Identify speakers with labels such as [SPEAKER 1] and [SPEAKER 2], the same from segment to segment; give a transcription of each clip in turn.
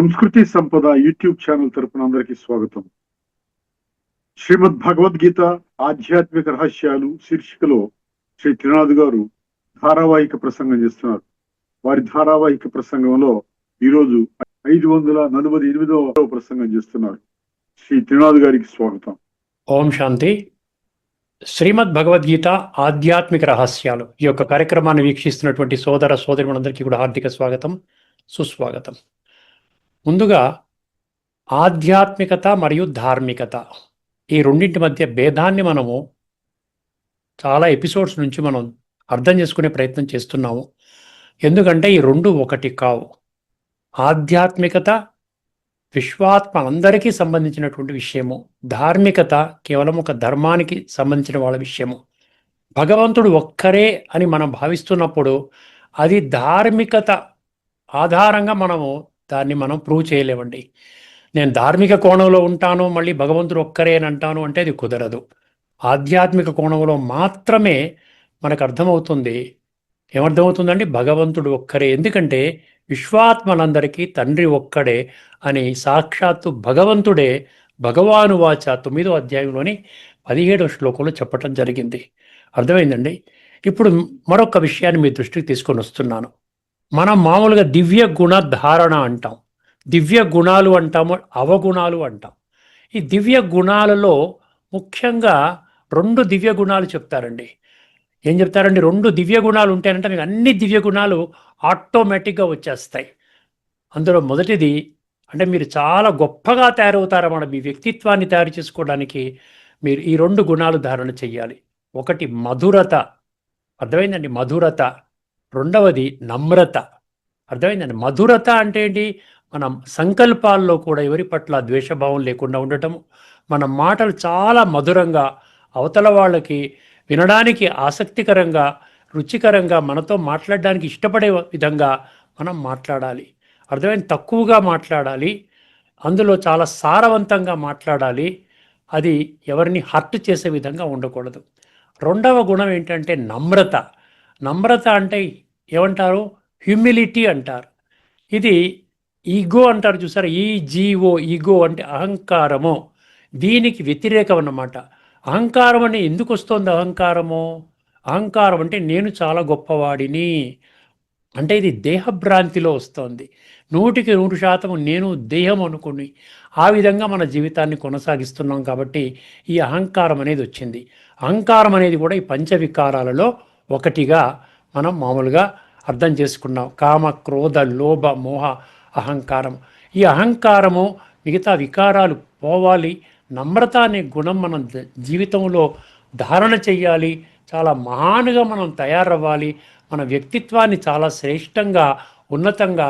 [SPEAKER 1] సంస్కృతి సంపద YouTube channel తరపున అందరికీ స్వాగతం. శ్రీమద్ భగవద్గీత ఆధ్యాత్మిక రహస్యాలు శీర్షికలో శ్రీ త్రినాథ్ గారు ధారావాహిక ప్రసంగం చేస్తున్నారు. వారి ధారావాహిక ప్రసంగంలో ఈరోజు 548వ ప్రసంగం చేస్తున్నారు. శ్రీ త్రినాథ్ గారికి స్వాగతం.
[SPEAKER 2] ఓం శాంతి. శ్రీమద్ భగవద్గీత ఆధ్యాత్మిక రహస్యాలు ఈ యొక్క కార్యక్రమాన్ని వీక్షిస్తున్నటువంటి సోదర సోదరులందరికీ కూడా హార్దిక స్వాగతం, సుస్వాగతం. ముందుగా ఆధ్యాత్మికత మరియు ధార్మికత ఈ రెండింటి మధ్య భేదాన్ని మనము చాలా ఎపిసోడ్స్ నుంచి మనం అర్థం చేసుకునే ప్రయత్నం చేస్తున్నాము. ఎందుకంటే ఈ రెండు ఒకటి కావు. ఆధ్యాత్మికత విశ్వాత్మ అందరికీ సంబంధించినటువంటి విషయము, ధార్మికత కేవలం ఒక ధర్మానికి సంబంధించిన వాళ్ళ విషయము. భగవంతుడు ఒక్కరే అని మనం భావిస్తున్నప్పుడు అది ధార్మికత ఆధారంగా దాన్ని మనం ప్రూవ్ చేయలేమండి. నేను ధార్మిక కోణంలో ఉంటాను, మళ్ళీ భగవంతుడు ఒక్కరే అని అంటాను అంటే అది కుదరదు. ఆధ్యాత్మిక కోణంలో మాత్రమే మనకు అర్థమవుతుంది. ఏమర్థమవుతుందండి? భగవంతుడు ఒక్కరే. ఎందుకంటే విశ్వాత్మలందరికీ తండ్రి ఒక్కడే అని సాక్షాత్తు భగవంతుడే భగవానువాచ 9వ అధ్యాయంలోని 17వ శ్లోకంలో చెప్పటం జరిగింది. అర్థమైందండి? ఇప్పుడు మరొక విషయాన్ని మీ దృష్టికి తీసుకొని వస్తున్నాను. మనం మామూలుగా దివ్య గుణ ధారణ అంటాం, దివ్య గుణాలు అంటాము, అవగుణాలు అంటాం. ఈ దివ్య గుణాలలో ముఖ్యంగా 2 దివ్య గుణాలు చెప్తారండి. ఏం చెప్తారండి? 2 దివ్య గుణాలు ఉంటాయంటే మీకు అన్ని దివ్య గుణాలు ఆటోమేటిక్గా వచ్చేస్తాయి. అందులో మొదటిది అంటే మీరు చాలా గొప్పగా తయారవుతారన్నమాట. మీ వ్యక్తిత్వాన్ని తయారు చేసుకోవడానికి మీరు ఈ 2 గుణాలు ధారణ చెయ్యాలి. ఒకటి మధురత, అర్థమైందండి? మధురత. రెండవది నమ్రత, అర్థమైందండి? మధురత అంటే ఏంటి? మనం సంకల్పాల్లో కూడా ఎవరి పట్ల ద్వేషభావం లేకుండా ఉండటము, మన మాటలు చాలా మధురంగా అవతల వాళ్ళకి వినడానికి ఆసక్తికరంగా, రుచికరంగా, మనతో మాట్లాడడానికి ఇష్టపడే విధంగా మనం మాట్లాడాలి. అర్థమైంది? తక్కువగా మాట్లాడాలి, అందులో చాలా సారవంతంగా మాట్లాడాలి. అది ఎవరిని హర్ట్ చేసే విధంగా ఉండకూడదు. రెండవ గుణం ఏంటంటే నమ్రత. నమ్రత అంటే ఏమంటారు? హ్యూమిలిటీ అంటారు. ఇది ఈగో అంటారు, చూసారా? ఈగో, ఈగో అంటే అహంకారము. దీనికి వ్యతిరేకం అన్నమాట. అహంకారం అని ఎందుకు వస్తుంది? అహంకారం అంటే నేను చాలా గొప్పవాడిని అంటే ఇది దేహభ్రాంతిలో వస్తుంది. 100% నేను దేహం అనుకుని ఆ విధంగా మన జీవితాన్ని కొనసాగిస్తున్నాం. కాబట్టి ఈ అహంకారం అనేది వచ్చింది. అహంకారం అనేది కూడా ఈ పంచవికారాలలో ఒకటిగా మనం మామూలుగా అర్థం చేసుకున్నాం. కామ, క్రోధ, లోభ, మోహ, అహంకారం. ఈ అహంకారము మిగతా వికారాలు పోవాలి. నమ్రత అనే గుణం మనం జీవితంలో ధారణ చెయ్యాలి. చాలా మహానుగా మనం తయారవ్వాలి. మన వ్యక్తిత్వాన్ని చాలా శ్రేష్టంగా, ఉన్నతంగా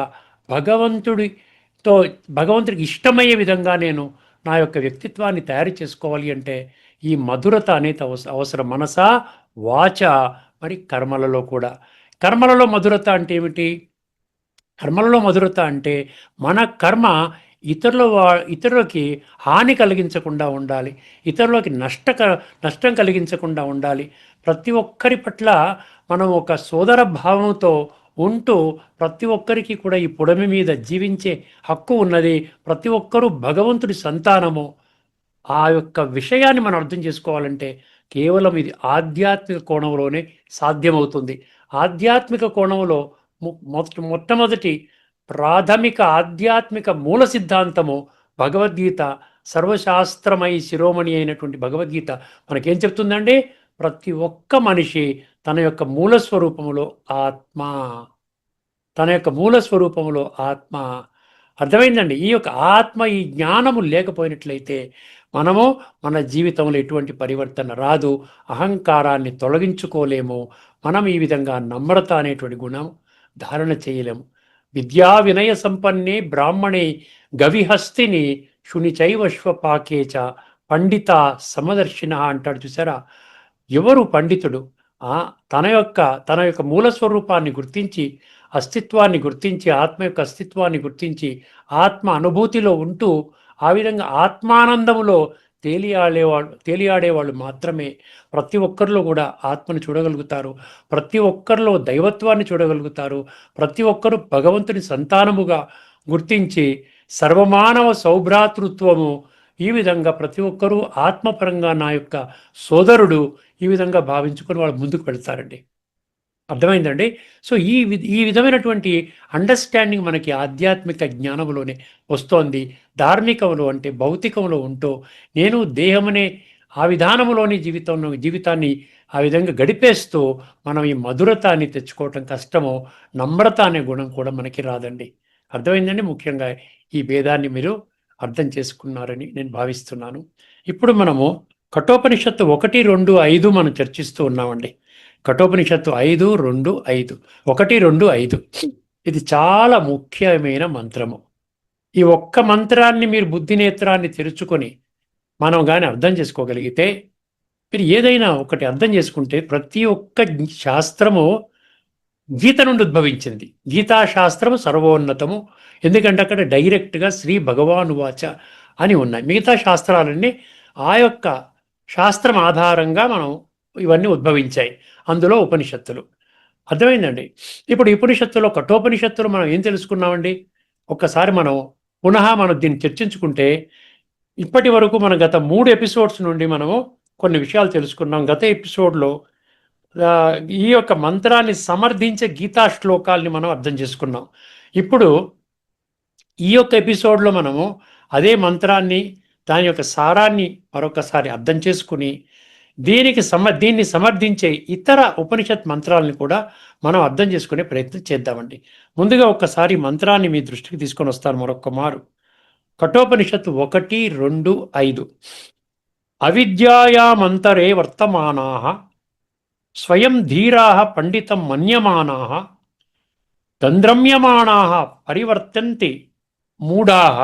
[SPEAKER 2] భగవంతుడికి ఇష్టమయ్యే విధంగా నేను నా యొక్క వ్యక్తిత్వాన్ని తయారు చేసుకోవాలి అంటే ఈ మధురత అనేది అవసరం. మనస, వాచ, మరి కర్మలలో కూడా. కర్మలలో మధురత అంటే ఏమిటి? కర్మలలో మధురత అంటే మన కర్మ ఇతరులకి హాని కలిగించకుండా ఉండాలి, ఇతరులకి నష్టం కలిగించకుండా ఉండాలి. ప్రతి ఒక్కరి పట్ల మనం ఒక సోదర భావంతో ఉంటూ ప్రతి ఒక్కరికి కూడా ఈ పుడమి మీద జీవించే హక్కు ఉన్నది. ప్రతి ఒక్కరూ భగవంతుడి సంతానము. ఆ యొక్క విషయాన్ని మనం అర్థం చేసుకోవాలంటే కేవలం ఇది ఆధ్యాత్మిక కోణంలోనే సాధ్యమవుతుంది. ఆధ్యాత్మిక కోణంలో మొట్టమొదటి ప్రాథమిక ఆధ్యాత్మిక మూల సిద్ధాంతము భగవద్గీత. సర్వశాస్త్రమై శిరోమణి అయినటువంటి భగవద్గీత మనకేం చెప్తుందండి? ప్రతి ఒక్క మనిషి తన యొక్క మూల స్వరూపములో ఆత్మ, తన యొక్క మూల స్వరూపములో ఆత్మ. అర్థమైందండి? ఈ యొక్క ఆత్మ, ఈ జ్ఞానము లేకపోయినట్లయితే మనము మన జీవితంలో ఎటువంటి పరివర్తన రాదు. అహంకారాన్ని తొలగించుకోలేము. మనం ఈ విధంగా నమ్రత అనేటువంటి గుణం ధారణ చేయలేము. విద్యా వినయ సంపన్నే బ్రాహ్మణే గవిహస్తిని శునిచైవశ్వపాకేచ పండిత సమదర్శిన అంటాడు, చూసారా? ఎవరు పండితుడు? తన యొక్క మూల స్వరూపాన్ని గుర్తించి, అస్తిత్వాన్ని గుర్తించి, ఆత్మ యొక్క అస్తిత్వాన్ని గుర్తించి, ఆత్మ అనుభూతిలో ఉంటూ ఆ విధంగా ఆత్మానందములో తేలియాడేవాళ్ళు మాత్రమే ప్రతి ఒక్కరిలో కూడా ఆత్మను చూడగలుగుతారు. ప్రతి ఒక్కరిలో దైవత్వాన్ని చూడగలుగుతారు. ప్రతి ఒక్కరూ భగవంతుని సంతానముగా గుర్తించి సర్వమానవ సౌభ్రాతృత్వము, ఈ విధంగా ప్రతి ఒక్కరూ ఆత్మపరంగా నా యొక్క సోదరుడు, ఈ విధంగా భావించుకొని వాళ్ళు ముందుకు వెళ్తారండి. అర్థమైందండి? సో, ఈ విధమైనటువంటి అండర్‌స్టాండింగ్ మనకి ఆధ్యాత్మిక జ్ఞానంలోనే వస్తోంది. ధార్మికంలో అంటే భౌతికంలో ఉంటూ, నేను దేహమనే ఆ విధానంలోని జీవితాన్ని ఆ విధంగా గడిపేస్తూ, మనం ఈ మధురతాన్ని తెచ్చుకోవటం కష్టమో, నమ్రత అనే గుణం కూడా మనకి రాదండి. అర్థమైందండి? ముఖ్యంగా ఈ భేదాన్ని మీరు అర్థం చేసుకున్నారని నేను భావిస్తున్నాను. ఇప్పుడు మనము కఠోపనిషత్తు 1, 2, 5 మనం చర్చిస్తూ ఉన్నామండి. కఠోపనిషత్తు 5, 2, 5. 1, 2, 5. ఇది చాలా ముఖ్యమైన మంత్రము. ఈ ఒక్క మంత్రాన్ని మీరు బుద్ధి నేత్రాన్ని తెరుచుకొని మనం గాని అర్థం చేసుకోగలిగితే, మీరు ఏదైనా ఒకటి అర్థం చేసుకుంటే, ప్రతి ఒక్క శాస్త్రము గీత నుండి ఉద్భవించింది. గీతా శాస్త్రము సర్వోన్నతము. ఎందుకంటే అక్కడ డైరెక్ట్గా శ్రీ భగవానువాచ అని ఉన్నాయి. మిగతా శాస్త్రాలన్నీ ఆ యొక్క శాస్త్రం ఆధారంగా మనం ఇవన్నీ ఉద్భవించాయి. అందులో ఉపనిషత్తులు. అర్థమైందండి? ఇప్పుడు ఈ ఉపనిషత్తులో కఠోపనిషత్తులో మనం ఏం తెలుసుకున్నామండి? ఒక్కసారి మనం దీన్ని చర్చించుకుంటే, ఇప్పటి వరకు మనం గత 3 ఎపిసోడ్స్ నుండి మనము కొన్ని విషయాలు తెలుసుకున్నాం. గత ఎపిసోడ్లో ఈ యొక్క మంత్రాన్ని సమర్థించే గీతా శ్లోకాల్ని మనం అర్థం చేసుకున్నాం. ఇప్పుడు ఈ యొక్క ఎపిసోడ్లో మనము అదే మంత్రాన్ని, దాని యొక్క సారాన్ని మరొకసారి అర్థం చేసుకుని, దీన్ని సమర్థించే ఇతర ఉపనిషత్ మంత్రాలను కూడా మనం అర్థం చేసుకునే ప్రయత్నం చేద్దామండి. ముందుగా ఒక్కసారి మంత్రాన్ని మీ దృష్టికి తీసుకొని వస్తాను మరొక్క మారు. కఠోపనిషత్తు 1, 2, 5. అవిద్యాయామంతరే వర్తమానాః స్వయం ధీరాః పండితం మన్యమానాః తంద్రమ్యమానాః పరివర్తంతి మూఢాః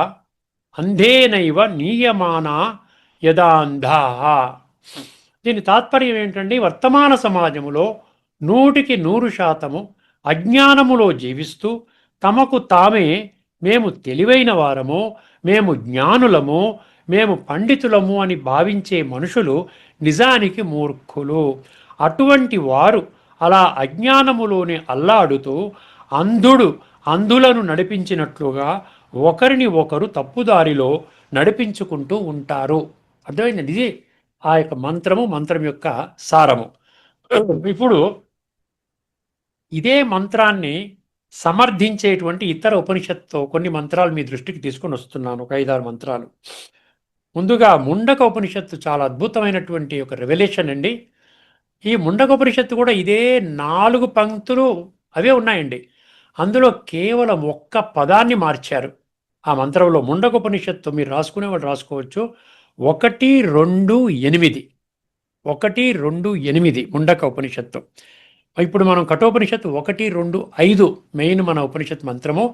[SPEAKER 2] అంధేనైవ నీయమానా యదాంధాః. దీని తాత్పర్యం ఏంటండి? వర్తమాన సమాజములో 100% అజ్ఞానములో జీవిస్తూ, తమకు తామే మేము తెలివైన వారము, మేము జ్ఞానులము, మేము పండితులము అని భావించే మనుషులు నిజానికి మూర్ఖులు. అటువంటి వారు అలా అజ్ఞానములోనే అల్లాడుతూ అంధులను నడిపించినట్లుగా ఒకరిని ఒకరు తప్పుదారిలో నడిపించుకుంటూ ఉంటారు. అర్థమైందండి? ఇది ఆ యొక్క మంత్రం యొక్క సారము. ఇప్పుడు ఇదే మంత్రాన్ని సమర్థించేటువంటి ఇతర ఉపనిషత్తుతో కొన్ని మంత్రాలు మీ దృష్టికి తీసుకొని వస్తున్నాను. ఒక 5, 6 మంత్రాలు. ముందుగా ముండక ఉపనిషత్తు చాలా అద్భుతమైనటువంటి ఒక రెవల్యూషన్ అండి. ఈ ముండక ఉపనిషత్తు కూడా ఇదే 4 పంక్తులు అవే ఉన్నాయండి. అందులో కేవలం ఒక్క పదాన్ని మార్చారు ఆ మంత్రంలో. ముండక ఉపనిషత్తు మీరు రాసుకునేవాళ్ళు రాసుకోవచ్చు. 1, 2, 8. 1, 2, 8 ముండక ఉపనిషత్తు. ఇప్పుడు మనం కఠోపనిషత్తు 1, 2, 5 మెయిన్ మన ఉపనిషత్ మంత్రము.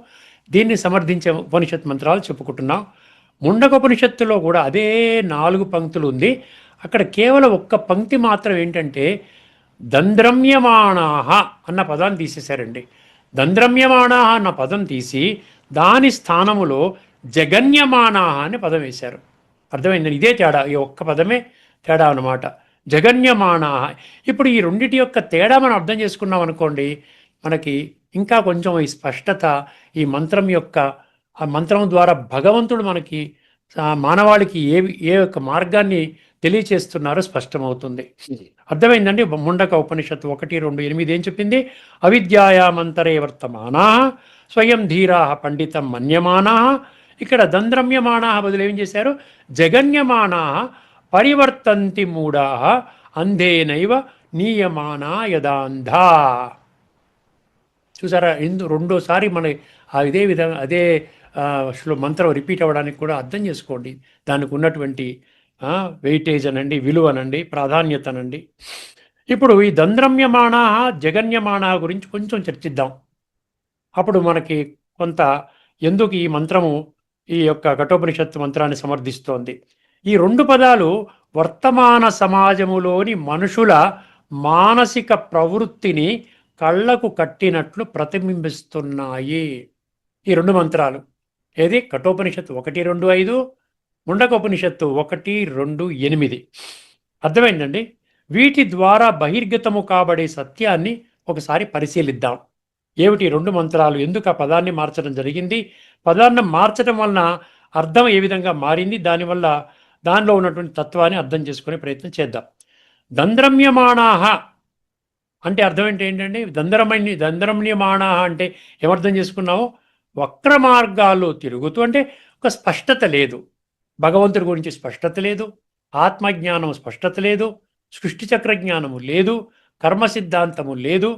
[SPEAKER 2] దీన్ని సమర్థించే ఉపనిషత్ మంత్రాలు చెప్పుకుంటున్నాం. ముండక ఉపనిషత్తులో కూడా అదే 4 పంక్తులు ఉంది. అక్కడ కేవలం ఒక్క పంక్తి మాత్రం ఏంటంటే దంద్రమ్యమాణాః అన్న పదాన్ని తీసేశారండి. దంద్రమ్యమాణాః అన్న పదం తీసి దాని స్థానములో జగన్యమానాః అనే పదం వేశారు. అర్థమైందని? ఇదే తేడా. ఈ ఒక్క పదమే తేడా అన్నమాట. జగన్యమానాః. ఇప్పుడు ఈ రెండిటి యొక్క తేడా మనం అర్థం చేసుకున్నాం అనుకోండి, మనకి ఇంకా కొంచెం ఈ స్పష్టత, ఈ మంత్రం యొక్క ఆ మంత్రం ద్వారా భగవంతుడు మనకి మానవాళికి ఏ యొక్క మార్గాన్ని తెలియచేస్తున్నారో స్పష్టమవుతుంది. అర్థమైందండి? ముండక ఉపనిషత్తు 1, 2, 8 ఏం చెప్పింది? అవిద్యాయామంతరే వర్తమానాః స్వయం ధీరాః పండితం మన్యమానాః. ఇక్కడ దంద్రమ్యమానాః బదులు ఏం చేశారు? జగన్యమానాః పరివర్తంతి మూఢాః అంధేనైవ నీయమానా యదాంధా. చూసారా? రెండోసారి మన ఇదే విధంగా అదే మంత్రం రిపీట్ అవ్వడానికి కూడా అర్థం చేసుకోండి దానికి ఉన్నటువంటి వెయిటేజ్ అనండి, విలువనండి, ప్రాధాన్యతనండి. ఇప్పుడు ఈ దంద్రమ్యమానా జగన్యమానా గురించి కొంచెం చర్చిద్దాం. అప్పుడు మనకి కొంత ఎందుకు ఈ మంత్రము ఈ యొక్క కఠోపనిషత్తు మంత్రాన్ని సమర్థిస్తోంది. ఈ 2 పదాలు వర్తమాన సమాజములోని మనుషుల మానసిక ప్రవృత్తిని కళ్ళకు కట్టినట్లు ప్రతిబింబిస్తున్నాయి. ఈ 2 మంత్రాలు ఏది? కఠోపనిషత్తు 1, 2, 5, ముండక ఉపనిషత్తు 1, 2, 8. అర్థమైందండి? వీటి ద్వారా బహిర్గతము కాబడే సత్యాన్ని ఒకసారి పరిశీలిద్దాం. ఏమిటి 2 మంత్రాలు? ఎందుకు ఆ పదాన్ని మార్చడం జరిగింది? పదాన్ని మార్చడం వలన అర్థం ఏ విధంగా మారింది, దానివల్ల దానిలో ఉన్నటువంటి తత్వాన్ని అర్థం చేసుకునే ప్రయత్నం చేద్దాం. దంద్రమ్యమాణాహ అంటే అర్థం ఏంటంటే దంద్రమ్యమాణాహ అంటే ఏమర్థం చేసుకున్నాము? వక్ర మార్గాల్లో తిరుగుతూ, అంటే ఒక స్పష్టత లేదు, భగవంతుడి గురించి స్పష్టత లేదు, ఆత్మజ్ఞానం స్పష్టత లేదు, సృష్టి చక్ర జ్ఞానము లేదు, కర్మ సిద్ధాంతము లేదు,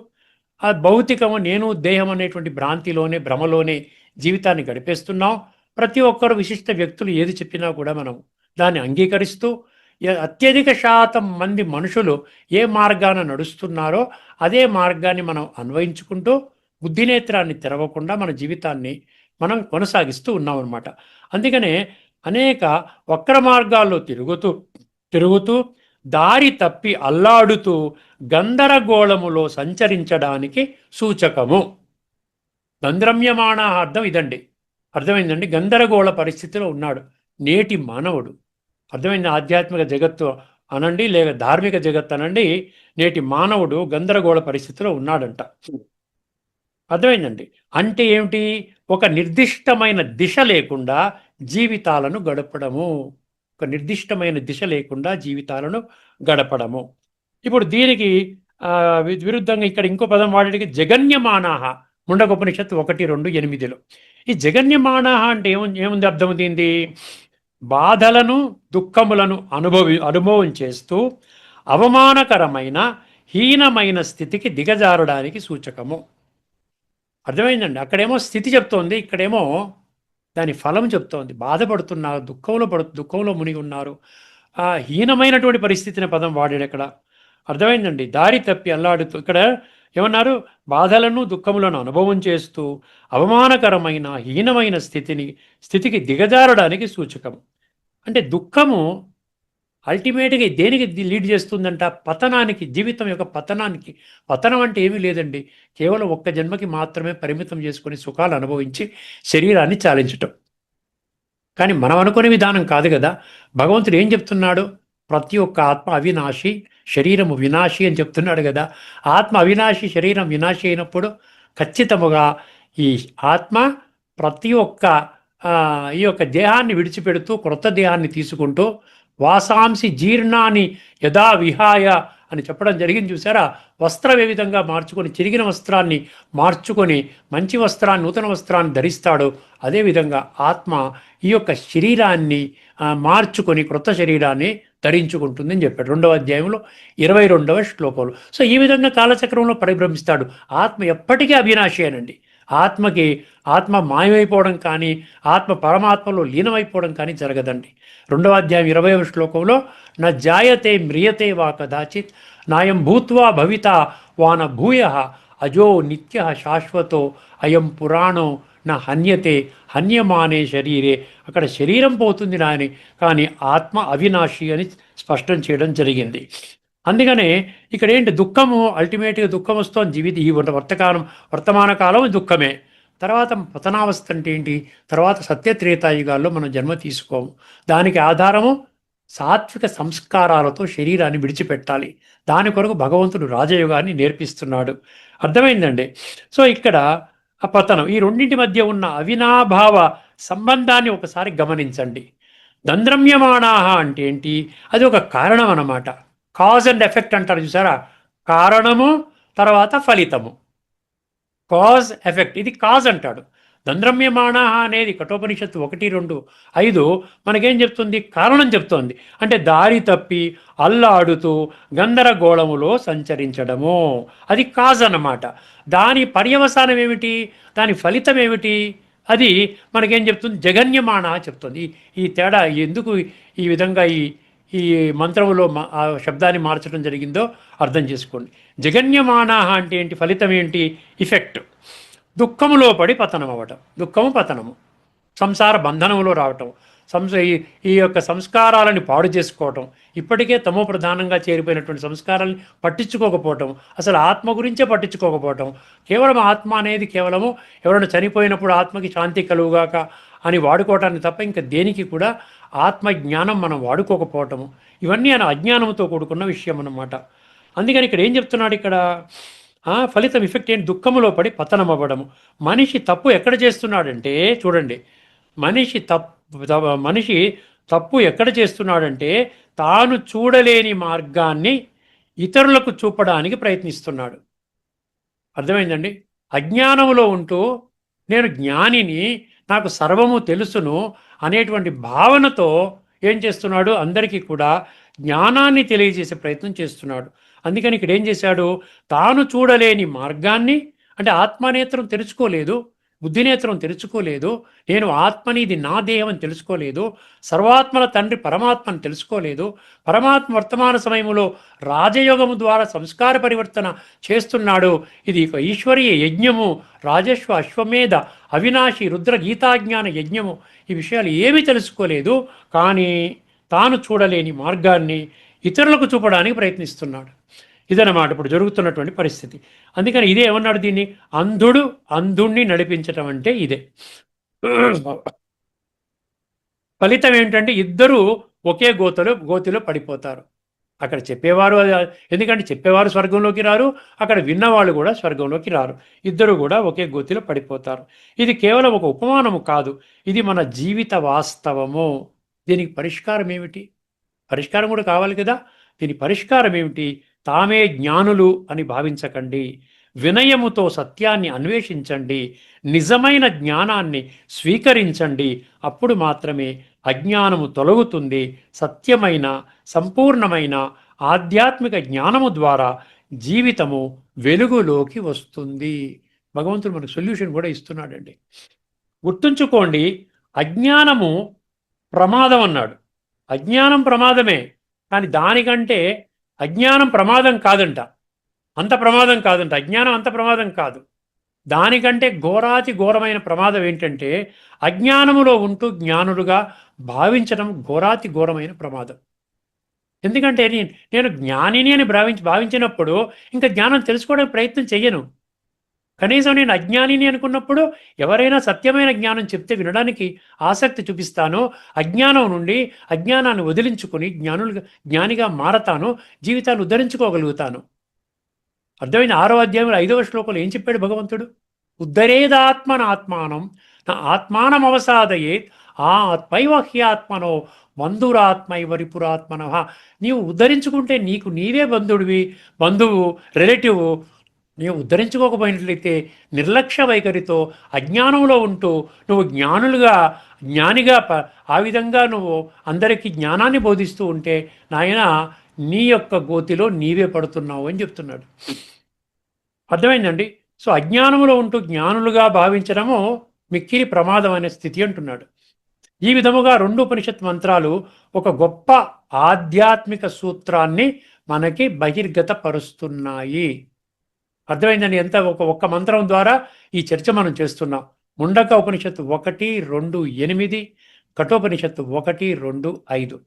[SPEAKER 2] ఆ భౌతికము నేను దేహం అనేటువంటి భ్రాంతిలోనే భ్రమలోనే జీవితాన్ని గడిపేస్తున్నాం. ప్రతి ఒక్కరు విశిష్ట వ్యక్తులు ఏది చెప్పినా కూడా మనం దాన్ని అంగీకరిస్తూ అత్యధిక శాతం మంది మనుషులు ఏ మార్గాన నడుస్తున్నారో అదే మార్గాన్ని మనం అన్వయించుకుంటూ బుద్ధినేత్రాన్ని తెరవకుండా మన జీవితాన్ని మనం కొనసాగిస్తూ ఉన్నాం అన్నమాట. అందుకనే అనేక వక్ర మార్గాల్లో తిరుగుతూ తిరుగుతూ దారి తప్పి అల్లాడుతూ గందరగోళములో సంచరించడానికి సూచకము. గంధర్మ్యమాణ అర్థం ఇదండి. అర్థమైందండి? గందరగోళ పరిస్థితిలో ఉన్నాడు నేటి మానవుడు. అర్థమైంది? ఆధ్యాత్మిక జగత్తు అనండి, లేక ధార్మిక జగత్తు అనండి, నేటి మానవుడు గందరగోళ పరిస్థితిలో ఉన్నాడంట. అర్థమైందండి? అంటే ఏమిటి? ఒక నిర్దిష్టమైన దిశ లేకుండా జీవితాలను గడపడము. ఒక నిర్దిష్టమైన దిశ లేకుండా జీవితాలను గడపడము. ఇప్పుడు దీనికి విరుద్ధంగా ఇక్కడ ఇంకో పదం వాడేటికి జగన్యమానాహ, ముండకోపనిషత్తు 1:2-8లో. ఈ జగన్యమానాహ అంటే ఏముంది అర్థం దీనిది? బాధలను దుఃఖములను అనుభవం చేస్తూ అవమానకరమైన హీనమైన స్థితికి దిగజారడానికి సూచకము. అర్థమైందండి? అక్కడేమో స్థితి చెప్తోంది, ఇక్కడేమో దాని ఫలం చెప్తోంది. బాధపడుతున్నారు, దుఃఖంలో మునిగి ఉన్నారు, ఆ హీనమైనటువంటి పరిస్థితిని పదం వాడాడు అక్కడ. అర్థమైందండి? దారి తప్పి అల్లాడుతూ, ఇక్కడ ఏమన్నారు? బాధలను దుఃఖములను అనుభవం చేస్తూ అవమానకరమైన హీనమైన స్థితికి దిగజారడానికి సూచకం. అంటే దుఃఖము అల్టిమేట్గా దేనికి లీడ్ చేస్తుందంట? పతనానికి, జీవితం యొక్క పతనానికి. పతనం అంటే ఏమీ లేదండి, కేవలం ఒక్క జన్మకి మాత్రమే పరిమితం చేసుకొని సుఖాలు అనుభవించి శరీరాన్ని చాలించటం. కానీ మనం అనుకునే విధానం కాదు కదా. భగవంతుడు ఏం చెప్తున్నాడు? ప్రతి ఒక్క ఆత్మ అవినాశి, శరీరము వినాశి అని చెప్తున్నాడు కదా. ఆత్మ అవినాశి, శరీరం వినాశి అయినప్పుడు ఖచ్చితముగా ఈ ఆత్మ ప్రతి ఒక్క ఈ యొక్క దేహాన్ని విడిచిపెడుతూ క్రొత్త దేహాన్ని తీసుకుంటూ వాసాంసి జీర్ణాన్ని యథా విహాయ అని చెప్పడం జరిగింది చూసారా. వస్త్రం ఏ విధంగా మార్చుకొని, చిరిగిన వస్త్రాన్ని మార్చుకొని మంచి వస్త్రాన్ని, నూతన వస్త్రాన్ని ధరిస్తాడో అదేవిధంగా ఆత్మ ఈ యొక్క శరీరాన్ని మార్చుకొని క్రొత్త శరీరాన్ని ధరించుకుంటుందని చెప్పాడు 2వ అధ్యాయంలో 22వ శ్లోకంలో. సో ఈ విధంగా కాలచక్రంలో పరిభ్రమిస్తాడు. ఆత్మ ఎప్పటికీ అవినాశి అనండి. ఆత్మ మాయమైపోవడం కానీ, ఆత్మ పరమాత్మలో లీనమైపోవడం కానీ జరగదండి. 2వ అధ్యాయం 20వ శ్లోకంలో నా జాయతే మ్రియతే వా కదాచిత్ నాయం భూత్వా భవిత వాన భూయ అజో నిత్య శాశ్వతో అయం పురాణో నా హన్యతే హన్యమానే శరీరే. అక్కడ శరీరం పోతుంది నాని, కానీ ఆత్మ అవినాశి అని స్పష్టం చేయడం జరిగింది. అందుకనే ఇక్కడ ఏంటి? దుఃఖము, అల్టిమేట్గా దుఃఖం వస్తుంది. ఈ వర్తమాన కాలం దుఃఖమే. తర్వాత పతనావస్థ అంటే ఏంటి? తర్వాత సత్యత్రేతాయుగాల్లో మనం జన్మ తీసుకోము. దానికి ఆధారము సాత్విక సంస్కారాలతో శరీరాన్ని విడిచిపెట్టాలి. దాని కొరకు భగవంతుడు రాజయోగాన్ని నేర్పిస్తున్నాడు. అర్థమైందండి? సో ఇక్కడ ఆ పతనం, ఈ రెండింటి మధ్య ఉన్న అవినాభావ సంబంధాన్ని ఒకసారి గమనించండి. దంద్రమ్యమాణాహ అంటే ఏంటి? అది ఒక కారణం అన్నమాట. కాజ్ అండ్ ఎఫెక్ట్ అంటారు చూసారా. కారణము తర్వాత ఫలితము, కాజ్ ఎఫెక్ట్. ఇది కాజ్ అంటాడు. దంద్రమ్యమాణ అనేది కఠోపనిషత్తు 1:2-5 మనకేం చెప్తుంది? కారణం చెప్తోంది. అంటే దారి తప్పి అల్లాడుతూ గందరగోళములో సంచరించడము, అది కాజ్ అన్నమాట. దాని పర్యవసానం ఏమిటి? దాని ఫలితం ఏమిటి? అది మనకేం చెప్తుంది? జగన్యమాణ చెప్తుంది. ఈ తేడా ఎందుకు ఈ విధంగా ఈ మంత్రంలో ఆ శబ్దాన్ని మార్చడం జరిగిందో అర్థం చేసుకోండి. జగన్యమాణ అంటే ఏంటి? ఫలితం ఏంటి? ఇఫెక్ట్. దుఃఖములో పడి పతనం అవ్వటం, దుఃఖము పతనము, సంసార బంధనంలో రావటం, ఈ యొక్క సంస్కారాలని పాడు చేసుకోవటం, ఇప్పటికే తమో ప్రధానంగా చేరిపోయినటువంటి సంస్కారాలని పట్టించుకోకపోవటం, అసలు ఆత్మ గురించే పట్టించుకోకపోవటం, కేవలం ఆత్మ అనేది కేవలము ఎవరైనా చనిపోయినప్పుడు ఆత్మకి శాంతి కలుగుగాక అని వాడుకోవటానికి తప్ప ఇంకా దేనికి కూడా ఆత్మజ్ఞానం మనం వాడుకోకపోవటము, ఇవన్నీ ఆయన అజ్ఞానంతో కూడుకున్న విషయం అన్నమాట. అందుకని ఇక్కడ ఏం చెప్తున్నాడు? ఇక్కడ ఫలితం ఎఫెక్ట్ ఏంటి? దుఃఖములో పడి పతనం అవ్వడము. మనిషి తప్పు ఎక్కడ చేస్తున్నాడంటే చూడండి, మనిషి తప్పు ఎక్కడ చేస్తున్నాడంటే తాను చూడలేని మార్గాన్ని ఇతరులకు చూపడానికి ప్రయత్నిస్తున్నాడు. అర్థమైందండి? అజ్ఞానములో ఉంటూ నేను జ్ఞానిని, నాకు సర్వము తెలుసును అనేటువంటి భావనతో ఏం చేస్తున్నాడు? అందరికీ కూడా జ్ఞానాన్ని తెలియజేసే ప్రయత్నం చేస్తున్నాడు. అందుకని ఇక్కడ ఏం చేశాడు? తాను చూడలేని మార్గాన్ని, అంటే ఆత్మనేత్రం తెరుచుకోలేదు, బుద్ధినేత్రం తెరుచుకోలేదు, నేను ఆత్మని, ఇది నా దేహం అని తెలుసుకోలేదు, సర్వాత్మల తండ్రి పరమాత్మని తెలుసుకోలేదు, పరమాత్మ వర్తమాన సమయంలో రాజయోగము ద్వారా సంస్కార పరివర్తన చేస్తున్నాడు, ఇది ఒక ఈశ్వరీయ యజ్ఞము, రాజశ్వ అశ్వమేధ అవినాశి రుద్ర గీతాజ్ఞాన యజ్ఞము, ఈ విషయాలు ఏమీ తెలుసుకోలేదు. కానీ తాను చూడలేని మార్గాన్ని ఇతరులకు చూపడానికి ప్రయత్నిస్తున్నాడు. ఇదన్నమాట ఇప్పుడు జరుగుతున్నటువంటి పరిస్థితి. అందుకని ఇదే ఏమన్నాడు దీన్ని? అంధుణ్ణి నడిపించటం అంటే ఇదే. ఫలితం ఏంటంటే ఇద్దరూ ఒకే గోతిలో పడిపోతారు. అక్కడ చెప్పేవారు, ఎందుకంటే చెప్పేవారు స్వర్గంలోకి రారు, అక్కడ విన్నవాళ్ళు కూడా స్వర్గంలోకి రారు, ఇద్దరు కూడా ఒకే గోతిలో పడిపోతారు. ఇది కేవలం ఒక ఉపమానము కాదు, ఇది మన జీవిత వాస్తవము. దీనికి పరిష్కారం ఏమిటి? పరిష్కారం కూడా కావాలి కదా. దీని పరిష్కారం ఏమిటి? తామే జ్ఞానులు అని భావించకండి, వినయముతో సత్యాన్ని అన్వేషించండి, నిజమైన జ్ఞానాన్ని స్వీకరించండి. అప్పుడు మాత్రమే అజ్ఞానము తొలగుతుంది. సత్యమైన సంపూర్ణమైన ఆధ్యాత్మిక జ్ఞానము ద్వారా జీవితము వెలుగులోకి వస్తుంది. భగవంతుడు మనకు సొల్యూషన్ కూడా ఇస్తున్నాడండి. గుర్తుంచుకోండి, అజ్ఞానము ప్రమాదం అన్నాడు. అజ్ఞానం ప్రమాదమే, కానీ దానికంటే అజ్ఞానం ప్రమాదం కాదంట, అంత ప్రమాదం కాదంట. అజ్ఞానం అంత ప్రమాదం కాదు. దానికంటే ఘోరాతి ఘోరమైన ప్రమాదం ఏంటంటే అజ్ఞానములో ఉంటూ జ్ఞానులుగా భావించడం ఘోరాతి ఘోరమైన ప్రమాదం. ఎందుకంటే నేను జ్ఞానిని అని భావించినప్పుడు ఇంకా జ్ఞానం తెలుసుకోవడానికి ప్రయత్నం చెయ్యను. కనీసం నేను అజ్ఞానిని అనుకున్నప్పుడు ఎవరైనా సత్యమైన జ్ఞానం చెప్తే వినడానికి ఆసక్తి చూపిస్తాను. అజ్ఞానం నుండి అజ్ఞానాన్ని వదిలించుకొని జ్ఞానిగా మారతాను, జీవితాన్ని ఉద్ధరించుకోగలుగుతాను. అర్థమైన 6వ అధ్యాయంలో 5వ శ్లోకంలో ఏం చెప్పాడు భగవంతుడు? ఉద్ధరేదాత్మనాత్మానం నా ఆత్మానం అవసాదయేత్ ఆత్మైవ హ్యాత్మనో బంధురాత్మైవ రిపురాత్మన. నీవు ఉద్ధరించుకుంటే నీకు నీవే బంధువు, రిలేటివ్. నీవు ఉద్ధరించుకోకపోయినట్లయితే నిర్లక్ష్య వైఖరితో అజ్ఞానంలో ఉంటూ నువ్వు జ్ఞానిగా ఆ విధంగా నువ్వు అందరికీ జ్ఞానాన్ని బోధిస్తూ ఉంటే నాయన నీ యొక్క గోతిలో నీవే పడుతున్నావు అని చెప్తున్నాడు. అర్థమైందండి? సో అజ్ఞానంలో ఉంటూ జ్ఞానులుగా భావించడము మిక్కిలి ప్రమాదం అనే స్థితి అంటున్నాడు. ఈ విధముగా 2 ఉపనిషత్ మంత్రాలు ఒక గొప్ప ఆధ్యాత్మిక సూత్రాన్ని మనకి బహిర్గతపరుస్తున్నాయి. అర్థమైందండి? ఎంత ఒక్క మంత్రం ద్వారా ఈ చర్చ మనం చేస్తున్నాం. ముండక ఉపనిషత్తు 1, 2, 8, కఠోపనిషత్తు 1, 2, 5.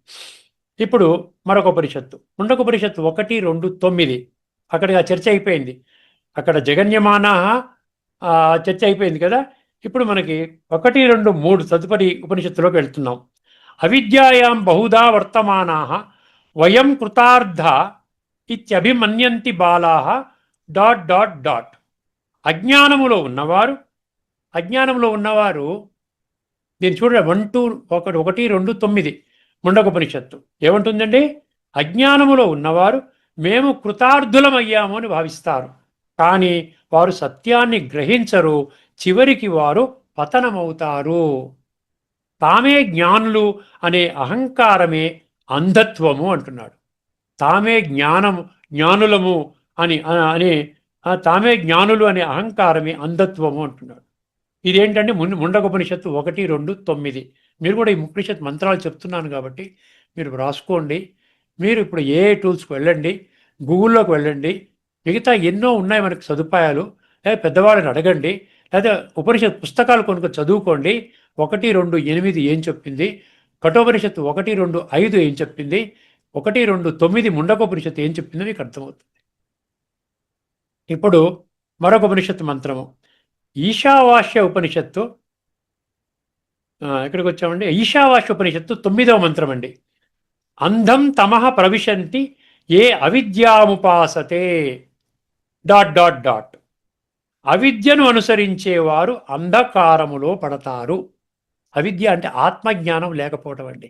[SPEAKER 2] ఇప్పుడు మరొక ఉపనిషత్తు ముండక ఉపనిషత్తు 1, 2, 9. అక్కడికి ఆ చర్చ అయిపోయింది. అక్కడ జగన్యమాన చర్చ అయిపోయింది కదా. ఇప్పుడు మనకి 1, 2, 3 తదుపరి ఉపనిషత్తులోకి వెళ్తున్నాం. అవిద్యాయాం బహుధా వర్తమానా వయం కృతార్థ ఇత్యభిమన్యంతి బాలాః ... అజ్ఞానములో ఉన్నవారు దీన్ని చూడండి. 1, 2, 9 ముండకోపనిషత్తు ఏమంటుందండి? అజ్ఞానములో ఉన్నవారు మేము కృతార్థులమయ్యాము అని భావిస్తారు, కానీ వారు సత్యాన్ని గ్రహించరు, చివరికి వారు పతనమవుతారు. తామే జ్ఞానులు అనే అహంకారమే అంధత్వము అంటున్నాడు. తామే జ్ఞానులము తామే జ్ఞానులు అనే అహంకారమే అంధత్వము అంటున్నాడు. ఇదేంటంటే ముండకోపనిషత్తు 1, 2, 9. మీరు కూడా ఈ ఉపనిషత్ మంత్రాలు చెప్తున్నాను కాబట్టి మీరు రాసుకోండి. మీరు ఇప్పుడు ఏ టూల్స్కి వెళ్ళండి, గూగుల్లోకి వెళ్ళండి, మిగతా ఎన్నో ఉన్నాయి మనకు సదుపాయాలు. లేదా పెద్దవాళ్ళని అడగండి, లేదా ఉపనిషత్ పుస్తకాలు కొనుక్కొని చదువుకోండి. 1, 2, 8 ఏం చెప్పింది, కఠోపనిషత్తు 1, 2, 5 ఏం చెప్పింది, 1, 2, 9 ముండకోపనిషత్తు ఏం చెప్పిందో మీకు అర్థమవుతుంది. ఇప్పుడు మరొక ఉపనిషత్తు మంత్రము ఈశావాస్య ఉపనిషత్తు. ఎక్కడికి వచ్చామండి? ఈశావాస్య ఉపనిషత్తు 9వ మంత్రం అండి. అంధం తమః ప్రవిశంతి ఏ అవిద్యాముపాసతే. డాట్ డాట్ డాట్ అవిద్యను అనుసరించేవారు అంధకారములో పడతారు. అవిద్య అంటే ఆత్మజ్ఞానం లేకపోవటం అండి.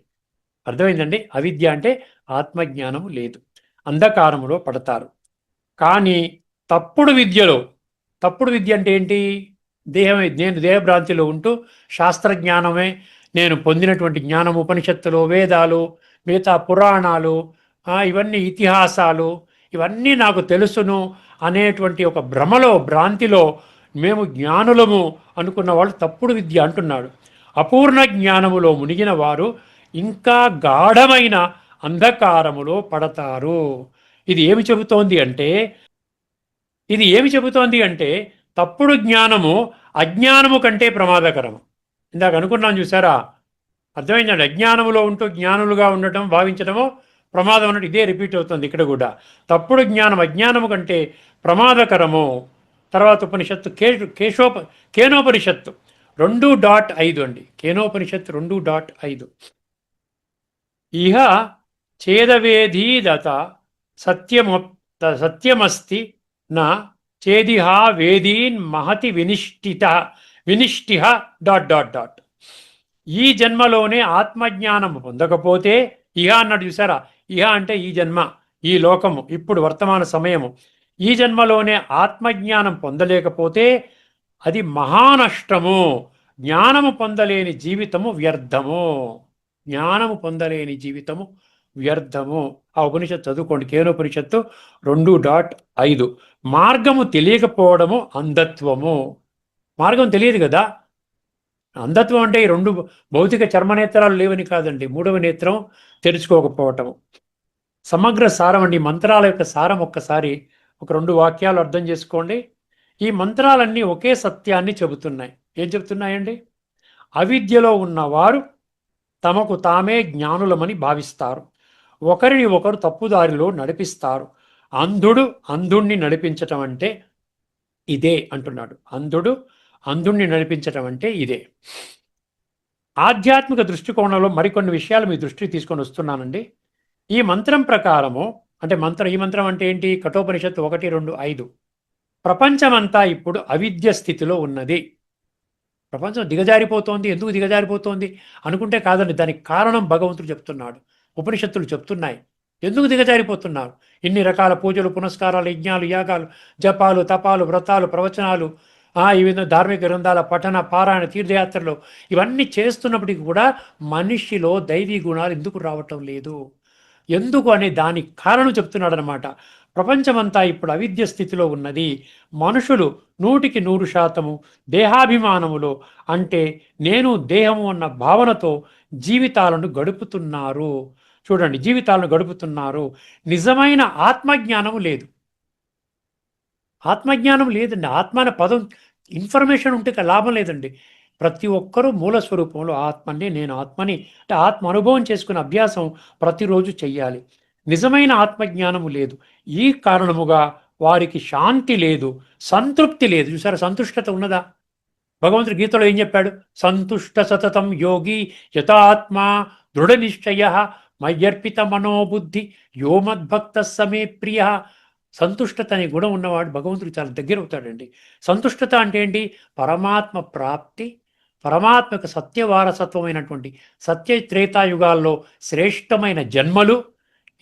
[SPEAKER 2] అర్థమైందండి? అవిద్య అంటే ఆత్మజ్ఞానం లేదు, అంధకారములో పడతారు. కానీ తప్పుడు విద్య అంటే ఏంటి? నేను దేహభ్రాంతిలో ఉంటూ శాస్త్రజ్ఞానమే నేను పొందినటువంటి జ్ఞానం, ఉపనిషత్తులు, వేదాలు, మిగతా పురాణాలు, ఇవన్నీ ఇతిహాసాలు, ఇవన్నీ నాకు తెలుసును అనేటువంటి ఒక భ్రాంతిలో మేము జ్ఞానులము అనుకున్న వాళ్ళు తప్పుడు విద్య అంటున్నాడు. అపూర్ణ జ్ఞానములో మునిగిన వారు ఇంకా గాఢమైన అంధకారములో పడతారు. ఇది ఏమి చెబుతోంది అంటే తప్పుడు జ్ఞానము అజ్ఞానము కంటే ప్రమాదకరము. ఇందాక అనుకున్నాను చూసారా? అర్థమైందండి? అజ్ఞానములో ఉంటూ జ్ఞానులుగా ఉండటం, భావించడము ప్రమాదం అన్నట్టు ఇదే రిపీట్ అవుతుంది ఇక్కడ కూడా. తప్పుడు జ్ఞానం అజ్ఞానము కంటే ప్రమాదకరము. తర్వాత ఉపనిషత్తు కేనోపనిషత్తు 2.5 అండి. కేనోపనిషత్తు 2.5 ఇహ చేదవేదీదత సత్యమస్తి నా చేదిహా వేదీన్ మహతి వినిష్టిహ డాట్ డాట్ డాట్ ఈ జన్మలోనే ఆత్మజ్ఞానం పొందకపోతే, ఇహ అన్నాడు చూసారా? ఇహ అంటే ఈ జన్మ, ఈ లోకము, ఇప్పుడు వర్తమాన సమయము. ఈ జన్మలోనే ఆత్మజ్ఞానం పొందలేకపోతే అది మహానష్టము. జ్ఞానము పొందలేని జీవితము వ్యర్థము. జ్ఞానము పొందలేని జీవితము వ్యర్థము. ఆ ఉపనిషత్తు చదువుకోండి, కేనోపనిషత్తు 2.5. మార్గము తెలియకపోవడము అంధత్వము. మార్గం తెలియదు కదా. అంధత్వం అంటే ఈ 2 భౌతిక చర్మనేత్రాలు లేవని కాదండి, 3వ నేత్రం తెరుచుకోకపోవటము. సమగ్ర సారం అండి. మంత్రాల యొక్క సారం ఒక్కసారి ఒక 2 వాక్యాలు అర్థం చేసుకోండి. ఈ మంత్రాలన్నీ ఒకే సత్యాన్ని చెబుతున్నాయి. ఏం చెబుతున్నాయండి? అవిద్యలో ఉన్నవారు తమకు తామే జ్ఞానులమని భావిస్తారు. ఒకరిని ఒకరు తప్పుదారిలో నడిపిస్తారు. అంధుణ్ణి నడిపించటం అంటే ఇదే అంటున్నాడు. అంధుణ్ణి నడిపించటం అంటే ఇదే. ఆధ్యాత్మిక దృష్టికోణంలో మరికొన్ని విషయాలు మీ దృష్టికి తీసుకొని వస్తున్నానండి. ఈ మంత్రం ప్రకారము ఈ మంత్రం అంటే ఏంటి? కఠోపనిషత్తు 1-2-5. ప్రపంచమంతా ఇప్పుడు అవిద్య స్థితిలో ఉన్నది. ప్రపంచం దిగజారిపోతోంది. ఎందుకు దిగజారిపోతోంది అనుకుంటే కాదండి, దానికి కారణం భగవంతుడు చెప్తున్నాడు, ఉపనిషత్తులు చెప్తున్నాయి. ఎందుకు దిగజారిపోతున్నారు? ఇన్ని రకాల పూజలు, పునస్కారాలు, యజ్ఞాలు, యాగాలు, జపాలు, తపాలు, వ్రతాలు, ప్రవచనాలు, ఈ విధంగా ధార్మిక గ్రంథాల పఠన, పారాయణ, తీర్థయాత్రలు ఇవన్నీ చేస్తున్నప్పటికీ కూడా మనిషిలో దైవీ గుణాలు ఎందుకు రావటం లేదు? ఎందుకు అనే దానికి కారణం చెప్తున్నాడు అనమాట. ప్రపంచమంతా ఇప్పుడు అవిద్య స్థితిలో ఉన్నది. మనుషులు 100% దేహాభిమానములో, అంటే నేను దేహము అన్న భావనతో జీవితాలను గడుపుతున్నారు. చూడండి, జీవితాలను గడుపుతున్నారు. నిజమైన ఆత్మజ్ఞానము లేదు. ఆత్మజ్ఞానం లేదండి. ఆత్మ అనే పదం ఇన్ఫర్మేషన్ ఉంటే లాభం లేదండి. ప్రతి ఒక్కరూ మూల స్వరూపంలో ఆత్మని, నేను ఆత్మని అంటే ఆత్మ అనుభవం చేసుకునే అభ్యాసం ప్రతిరోజు చెయ్యాలి. నిజమైన ఆత్మజ్ఞానము లేదు. ఈ కారణముగా వారికి శాంతి లేదు, సంతృప్తి లేదు. చూసారా, సంతుష్టత ఉన్నదా? భగవంతుడు గీతలో ఏం చెప్పాడు? సంతుష్ట సతతం యోగి యథాత్మ దృఢ నిశ్చయ మయ్యర్పిత మనోబుద్ధి యో మద్భక్త సమే ప్రియ. సంతుష్టత అనే గుణం ఉన్నవాడు భగవంతుడు చాలా దగ్గర అవుతాడండి. సంతుష్టత అంటే ఏంటి? పరమాత్మ ప్రాప్తి, పరమాత్మ యొక్క సత్యవారసత్వమైనటువంటి సత్య త్రేతాయుగాల్లో శ్రేష్టమైన జన్మలు.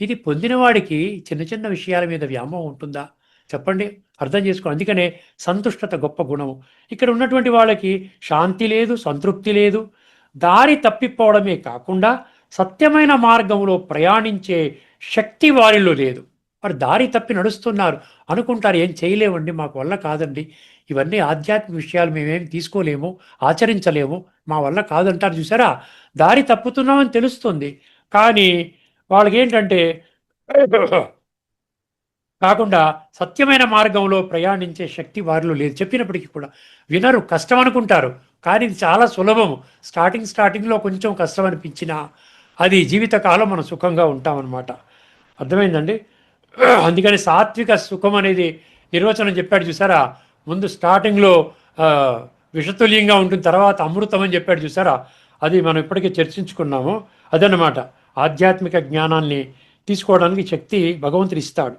[SPEAKER 2] ఇది పొందినవాడికి చిన్న చిన్న విషయాల మీద వ్యామోహం ఉంటుందా చెప్పండి? అర్థం చేసుకో. అందుకనే సంతుష్టత గొప్ప గుణము. ఇక్కడ ఉన్నటువంటి వాళ్ళకి శాంతి లేదు, సంతృప్తి లేదు. దారి తప్పిపోవడమే కాకుండా సత్యమైన మార్గంలో ప్రయాణించే శక్తి వారిలో లేదు. వారు దారి తప్పి నడుస్తున్నారు. అనుకుంటారు, ఏం చేయలేమండి, మాకు వల్ల కాదండి, ఇవన్నీ ఆధ్యాత్మిక విషయాలు మేమేం తీసుకోలేము, ఆచరించలేము, మా వల్ల కాదంటారు. చూసారా, దారి తప్పుతున్నామని తెలుస్తుంది, కానీ వాళ్ళకి ఏంటంటే కాకుండా సత్యమైన మార్గంలో ప్రయాణించే శక్తి వారిలో లేదు. చెప్పినప్పటికీ కూడా వినరు, కష్టం అనుకుంటారు. కానీ ఇది చాలా సులభము. స్టార్టింగ్లో కొంచెం కష్టం అనిపించినా అది జీవితకాలం మనం సుఖంగా ఉంటామన్నమాట. అర్థమైందండి? అందుకని సాత్విక సుఖం అనేది నిర్వచనం చెప్పాడు చూసారా. ముందు స్టార్టింగ్లో విషతుల్యంగా ఉంటుంది, తర్వాత అమృతం అని చెప్పాడు చూసారా. అది మనం ఇప్పటికే చర్చించుకున్నాము. అదన్నమాట ఆధ్యాత్మిక జ్ఞానాన్ని తీసుకోవడానికి శక్తి భగవంతుడు ఇస్తాడు.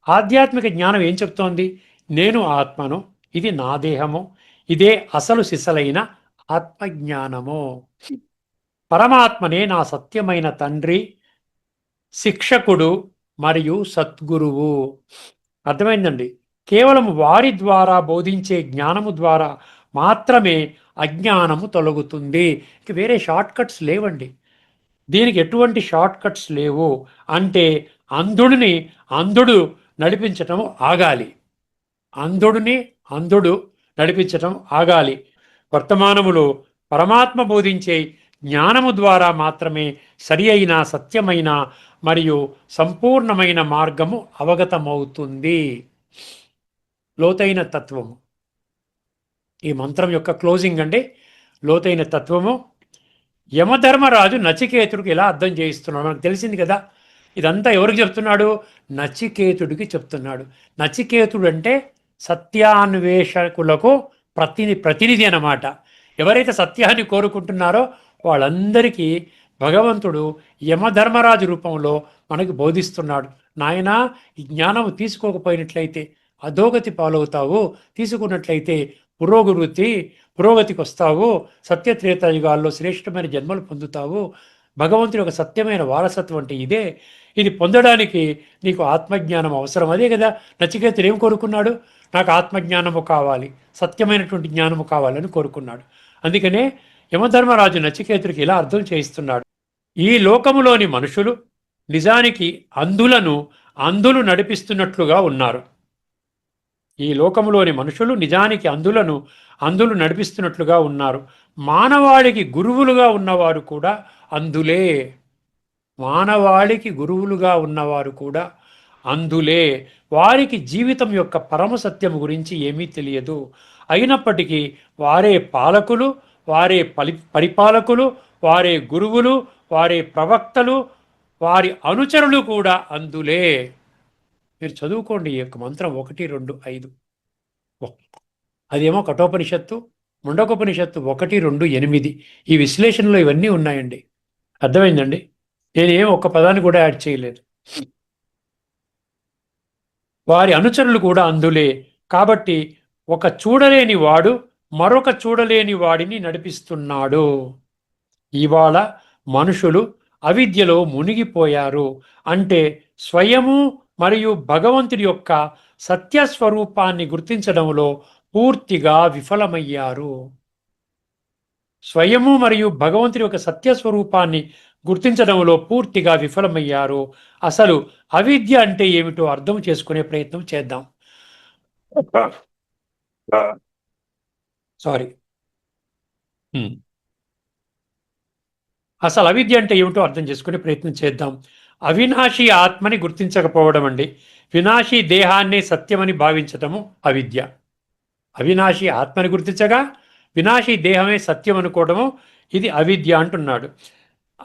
[SPEAKER 2] ఆధ్యాత్మిక జ్ఞానం ఏం చెప్తోంది? నేను ఆత్మను, ఇది నా దేహము, ఇదే అసలు సిసలైన ఆత్మజ్ఞానము. పరమాత్మనే నా సత్యమైన తండ్రి, శిక్షకుడు మరియు సద్గురువు. అర్థమైందండి? కేవలం వారి ద్వారా బోధించే జ్ఞానము ద్వారా మాత్రమే అజ్ఞానము తొలగుతుంది. ఇక వేరే షార్ట్ కట్స్ లేవండి. దీనికి ఎటువంటి షార్ట్ కట్స్ లేవు. అంటే అంధుడిని అంధుడు నడిపించటం ఆగాలి. అంధుడిని అంధుడు నడిపించటం ఆగాలి. వర్తమానములో పరమాత్మ బోధించే జ్ఞానము ద్వారా మాత్రమే సరి అయిన, సత్యమైన మరియు సంపూర్ణమైన మార్గము అవగతమవుతుంది. లోతైన తత్వము. ఈ మంత్రం యొక్క క్లోజింగ్ అంటే లోతైన తత్వము. యమధర్మరాజు నచికేతుడికి ఇలా అర్థం చేయిస్తున్నాడు. మనకు తెలిసింది కదా. ఇదంతా ఎవరికి చెప్తున్నాడు? నచికేతుడికి చెప్తున్నాడు. నచికేతుడు అంటే సత్యాన్వేషకులకు ప్రతినిధి అన్నమాట. ఎవరైతే సత్యాన్ని కోరుకుంటున్నారో వాళ్ళందరికీ భగవంతుడు యమధర్మరాజు రూపంలో మనకి బోధిస్తున్నాడు. నాయనా, ఈ జ్ఞానం తీసుకోకపోయినట్లయితే అధోగతి పాలవుతావు, తీసుకున్నట్లయితే పురోగతికి వస్తావు, సత్యత్రేతాయుగాల్లో శ్రేష్టమైన జన్మలు పొందుతావు. భగవంతుడి ఒక సత్యమైన వారసత్వం అంటే ఇదే. ఇది పొందడానికి నీకు ఆత్మజ్ఞానం అవసరం. అదే కదా నచికేతుడు ఏం కోరుకున్నాడు? నాకు ఆత్మజ్ఞానము కావాలి, సత్యమైనటువంటి జ్ఞానము కావాలని కోరుకున్నాడు. అందుకనే యమధర్మరాజు నచికేతుడికి ఇలా అర్థం చేయిస్తున్నాడు. ఈ లోకములోని మనుషులు నిజానికి అంధులు నడిపిస్తున్నట్లుగా ఉన్నారు. ఈ లోకములోని మనుషులు నిజానికి అంధులు నడిపిస్తున్నట్లుగా ఉన్నారు. మానవాళికి గురువులుగా ఉన్నవారు కూడా అంధులే. మానవాళికి గురువులుగా ఉన్నవారు కూడా అంధులే. వారికి జీవితం యొక్క పరమ సత్యం గురించి ఏమీ తెలియదు. అయినప్పటికీ వారే పాలకులు, వారే పరిపాలకులు, వారే గురువులు, వారే ప్రవక్తలు, వారి అనుచరులు కూడా అంధులే. మీరు చదువుకోండి ఈ యొక్క మంత్రం 1, 2, 5. అదేమో కఠోపనిషత్తు, ముండకోపనిషత్తు 1, 2, 8. ఈ విశ్లేషణలో ఇవన్నీ ఉన్నాయండి. అర్థమైందండి? నేనేం ఒక్క పదాన్ని కూడా యాడ్ చేయలేదు. వారి అనుచరులు కూడా అంధులే. కాబట్టి ఒక చూడలేని వాడు మరొక చూడలేని వాడిని నడిపిస్తున్నాడు. ఇవాళ మనుషులు అవిద్యలో మునిగిపోయారు. అంటే స్వయము మరియు భగవంతుడి యొక్క సత్యస్వరూపాన్ని గుర్తించడంలో పూర్తిగా విఫలమయ్యారు. స్వయము మరియు భగవంతుడి యొక్క సత్యస్వరూపాన్ని గుర్తించడంలో పూర్తిగా విఫలమయ్యారు. అసలు అవిద్య అంటే ఏమిటో అర్థం చేసుకునే ప్రయత్నం చేద్దాం. సారీ. అసలు అవిద్య అంటే ఏమిటో అర్థం చేసుకునే ప్రయత్నం చేద్దాం. అవినాశి ఆత్మని గుర్తించకపోవడం అండి. వినాశీ దేహాన్ని సత్యమని భావించటము అవిద్య. అవినాశి ఆత్మని గుర్తించగా వినాశీ దేహమే సత్యం అనుకోవడము, ఇది అవిద్య అంటున్నాడు.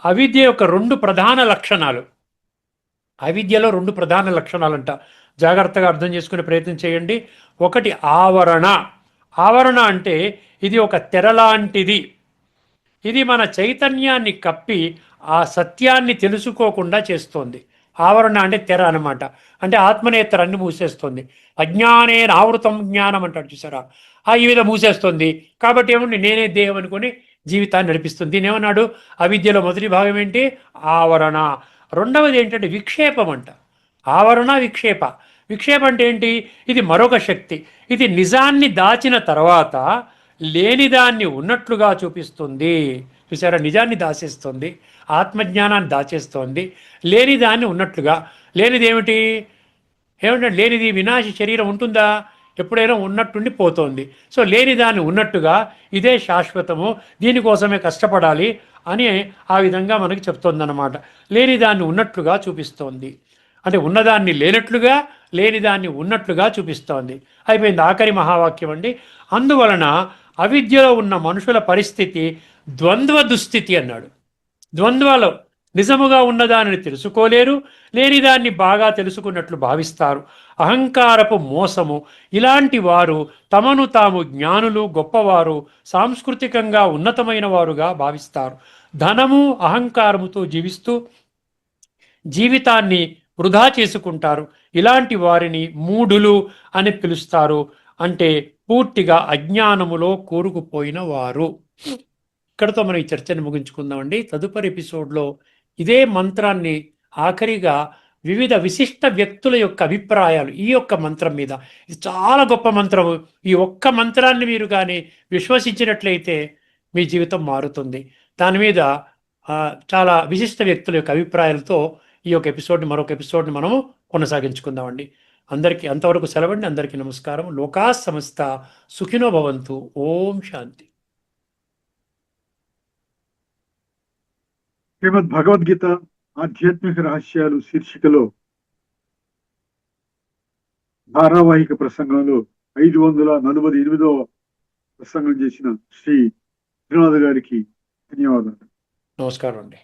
[SPEAKER 2] అవిద్య యొక్క 2 ప్రధాన లక్షణాలు. అవిద్యలో 2 ప్రధాన లక్షణాలంట. జాగ్రత్తగా అర్థం చేసుకునే ప్రయత్నం చేయండి. ఒకటి ఆవరణ. ఆవరణ అంటే ఇది ఒక తెర లాంటిది. ఇది మన చైతన్యాన్ని కప్పి ఆ సత్యాన్ని తెలుసుకోకుండా చేస్తోంది. ఆవరణ అంటే తెర అనమాట. అంటే ఆత్మనేతరాన్ని మూసేస్తుంది. అజ్ఞానేన ఆవృతం జ్ఞానం అంటాడు చూసారా, ఈ విధంగా మూసేస్తుంది. కాబట్టి ఏమంటే నేనే దేహం అనుకొని జీవితాన్ని నడిపిస్తుంది. దీని ఏమన్నాడు? అవిద్యలో మొదటి భాగం ఏంటి? ఆవరణ. రెండవది ఏంటంటే విక్షేపం అంట. ఆవరణ, విక్షేప. విక్షేపం అంటే ఏంటి? ఇది మరొక శక్తి. ఇది నిజాన్ని దాచిన తర్వాత లేనిదాన్ని ఉన్నట్లుగా చూపిస్తుంది. చూసారా, నిజాన్ని దాచేస్తుంది, ఆత్మజ్ఞానాన్ని దాచేస్తోంది, లేనిదాన్ని ఉన్నట్లుగా. లేనిది ఏమిటి? ఏమిటంటే లేనిది వినాశి శరీరం ఉంటుందా? ఎప్పుడైనా ఉన్నట్టుండి పోతోంది. సో లేనిదాన్ని ఉన్నట్టుగా ఇదే శాశ్వతము, దీనికోసమే కష్టపడాలి అని ఆ విధంగా మనకి చెప్తోందన్నమాట. లేనిదాన్ని ఉన్నట్లుగా చూపిస్తోంది. అంటే ఉన్నదాన్ని లేనట్లుగా, లేనిదాన్ని ఉన్నట్లుగా చూపిస్తోంది. అయిపోయింది. ఆఖరి మహావాక్యం అండి. అందువలన అవిద్యలో ఉన్న మనుషుల పరిస్థితి ద్వంద్వ దుస్థితి అన్నాడు. ద్వంద్వలో నిజముగా ఉన్నదానిని తెలుసుకోలేరు, లేనిదాన్ని బాగా తెలుసుకున్నట్లు భావిస్తారు. అహంకారపు మోసము. ఇలాంటి వారు తమను తాము జ్ఞానులు, గొప్పవారు, సాంస్కృతికంగా ఉన్నతమైన వారుగా భావిస్తారు. ధనము, అహంకారముతో జీవిస్తూ జీవితాన్ని వృధా చేసుకుంటారు. ఇలాంటి వారిని మూఢులు అని పిలుస్తారు. అంటే పూర్తిగా అజ్ఞానములో కూరుకుపోయిన వారు. ఇక్కడతో మనం ఈ చర్చను ముగించుకుందామండి. తదుపరి ఎపిసోడ్లో ఇదే మంత్రాన్ని ఆఖరిగా వివిధ విశిష్ట వ్యక్తుల యొక్క అభిప్రాయాలు ఈ యొక్క మంత్రం మీద, ఇది చాలా గొప్ప మంత్రం. ఈ ఒక్క మంత్రాన్ని మీరు కానీ విశ్వసించినట్లయితే మీ జీవితం మారుతుంది. దాని మీద చాలా విశిష్ట వ్యక్తుల యొక్క అభిప్రాయాలతో ఈ యొక్క ఎపిసోడ్ని, మరొక ఎపిసోడ్ని మనము కొనసాగించుకుందామండి. అందరికీ అంతవరకు సెలవండి. అందరికీ నమస్కారం. లోకా సమస్త సుఖినో భవంతు. ఓం శాంతి.
[SPEAKER 1] శ్రీమద్ భగవద్గీత ఆధ్యాత్మిక రహస్యాలు శీర్షికలో ధారావాహిక ప్రసంగంలో 548వ ప్రసంగం చేసిన శ్రీ శ్రీనాథ్ గారికి ధన్యవాదాలు.
[SPEAKER 2] నమస్కారం అండి.